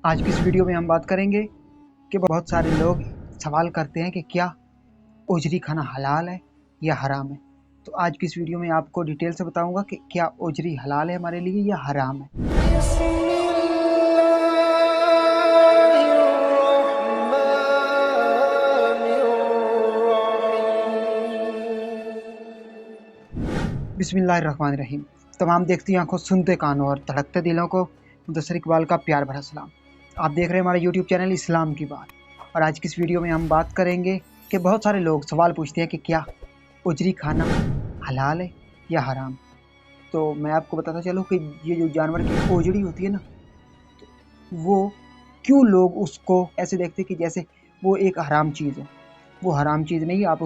आज की इस वीडियो में हम बात करेंगे कि बहुत सारे लोग सवाल करते हैं कि क्या ओजरी खाना हलाल है या हराम है। तो आज की इस वीडियो में आपको डिटेल से बताऊंगा कि क्या ओजरी हलाल है हमारे लिए या हराम है। बिस्मिल्लाहिर्रहमानिर्रहीम। तमाम देखती आंखों, सुनते कानों और धड़कते दिलों को मुदस्सर इकबाल का प्यार भरा सलाम। आप देख रहे हैं हमारा यूट्यूब चैनल इस्लाम की बात, और आज की इस वीडियो में हम बात करेंगे कि बहुत सारे लोग सवाल पूछते हैं कि क्या उजरी खाना हलाल है या हराम। तो मैं आपको बताता चलूँ कि ये जो जानवर की ओजड़ी होती है ना, वो क्यों लोग उसको ऐसे देखते कि जैसे वो एक हराम चीज़ है। वो हराम चीज़ नहीं है। आप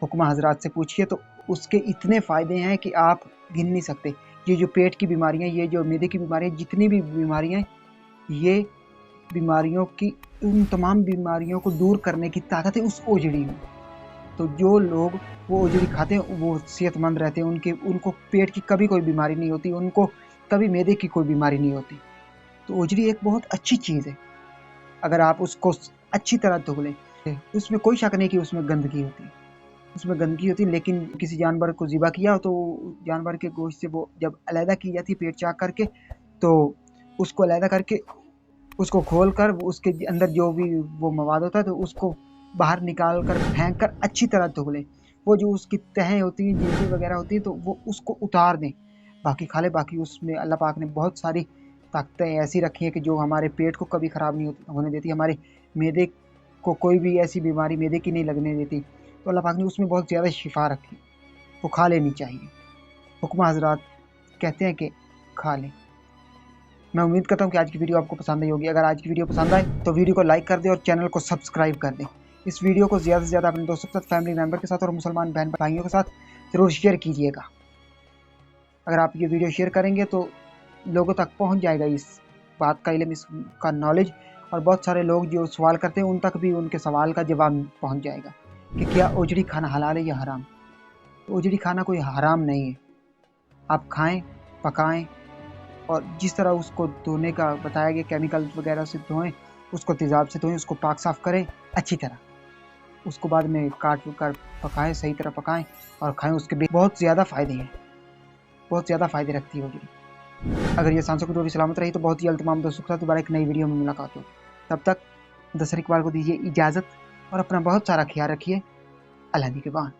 हुक्मा हजरात से पूछिए तो उसके इतने फ़ायदे हैं कि आप गिन नहीं सकते। ये जो पेट की बीमारियां, ये जो मैदे की बीमारियां, जितनी भी बीमारियां, ये बीमारियों की, उन तमाम बीमारियों को दूर करने की ताकत है उस ओजड़ी में। तो जो लोग वो ओजड़ी खाते हैं वो सेहतमंद रहते हैं। उनको पेट की कभी कोई बीमारी नहीं होती, उनको कभी मैदे की कोई बीमारी नहीं होती। तो ओजड़ी एक बहुत अच्छी चीज़ है अगर आप उसको अच्छी तरह धो लें। उसमें कोई शक नहीं कि उसमें गंदगी होती है, उसमें गंदगी होती है, लेकिन किसी जानवर को ज़िबा किया हो तो जानवर के गोश्त से वो जब अलहदा की जाती है पेट चाक करके, तो उसको अलहदा करके, उसको खोल कर उसके अंदर जो भी वो मवाद होता है तो उसको बाहर निकाल कर फेंक कर अच्छी तरह धो लें। वो जो उसकी तहें होती हैं, जिल्दें वगैरह होती हैं, तो वो उसको उतार दें, बाकी खा लें। बाकी उसमें अल्लाह पाक ने बहुत सारी ताकतें ऐसी रखी हैं कि जो हमारे पेट को कभी ख़राब नहीं होने देती, हमारे मैदे को कोई भी ऐसी बीमारी मैदे की नहीं लगने देती। तो अल्लाह पाक ने उसमें बहुत ज़्यादा शिफा रखी, वो खा लेनी चाहिए। हुक्मा हजरात कहते हैं कि खा लें। मैं उम्मीद करता हूँ कि आज की वीडियो आपको पसंद आई होगी। अगर आज की वीडियो पसंद आए तो वीडियो को लाइक कर दें और चैनल को सब्सक्राइब कर दें। इस वीडियो को ज़्यादा से ज़्यादा अपने दोस्तों के साथ, फैमिली मेम्बर के साथ और मुसलमान बहन भाइयों के साथ ज़रूर शेयर कीजिएगा। अगर आप ये वीडियो शेयर करेंगे तो लोगों तक पहुँच जाएगा इस बात का इल्म, इसका नॉलेज, और बहुत सारे लोग जो सवाल करते हैं उन तक भी उनके सवाल का जवाब पहुँच जाएगा कि क्या ओजड़ी खाना हलाल है या हराम। ओजड़ी खाना कोई हराम नहीं है। आप खाएं, पकाएं, और जिस तरह उसको धोने का बताया गया, केमिकल वगैरह से धोएं, उसको तेज़ाब से धोएं, उसको पाक साफ़ करें अच्छी तरह, उसको बाद में काट कर पकाएं, सही तरह पकाएं और खाएं। उसके भी बहुत ज़्यादा फ़ायदे हैं, बहुत ज़्यादा फ़ायदे रखती है ओजड़ी। अगर ये सांसों की डोरी सलामत रही तो बहुत ही जल्द तमाम दोस्तों के साथ दोबारा एक नई वीडियो में मुलाकात हो। तब तक मुदस्सर इकबाल को दीजिए इजाज़त और अपना बहुत सारा ख्याल रखिए। अल्लाह के बाद।